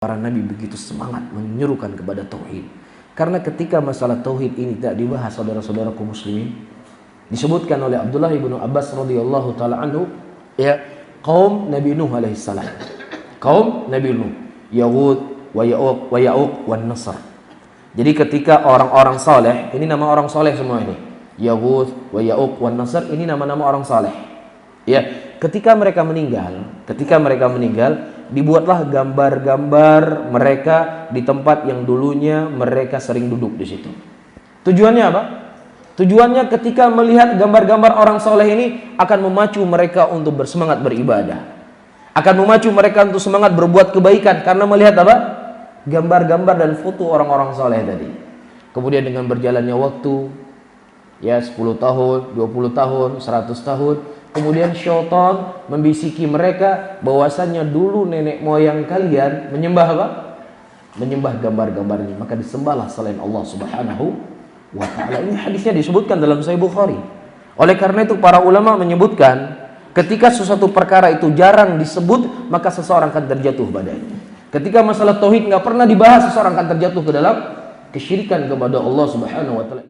Para nabi begitu semangat menyuruhkan kepada tauhid. Karena ketika masalah tauhid ini tidak dibahas, saudara-saudaraku muslimin, disebutkan oleh Abdullah ibnu Abbas radhiyallahu taala anhu, ya, kaum Nabi Nuh alaihissalam, kaum Nabi Nuh, Yahud wa Ya'uq wa Nasr. Jadi ketika orang-orang saleh, ini nama orang saleh semua ini, Yahud wa Ya'uq wa Nasr, ini nama-nama orang saleh. Ya, ketika mereka meninggal, dibuatlah gambar-gambar mereka di tempat yang dulunya mereka sering duduk di situ. Tujuannya apa? Tujuannya ketika melihat gambar-gambar orang soleh ini akan memacu mereka untuk bersemangat beribadah, akan memacu mereka untuk semangat berbuat kebaikan karena melihat apa? Gambar-gambar dan foto orang-orang soleh tadi. Kemudian dengan berjalannya waktu, ya 10 tahun, 20 tahun, 100 tahun, kemudian syaitan membisiki mereka bahwasannya dulu nenek moyang kalian menyembah apa? Menyembah gambar-gambar ini, maka disembahlah selain Allah Subhanahu wa ta'ala. Ini hadisnya disebutkan dalam Sahih Bukhari. Oleh karena itu para ulama menyebutkan ketika sesuatu perkara itu jarang disebut, maka seseorang akan terjatuh padanya. Ketika masalah tauhid nggak pernah dibahas, seseorang akan terjatuh ke dalam kesyirikan kepada Allah Subhanahu wa ta'ala.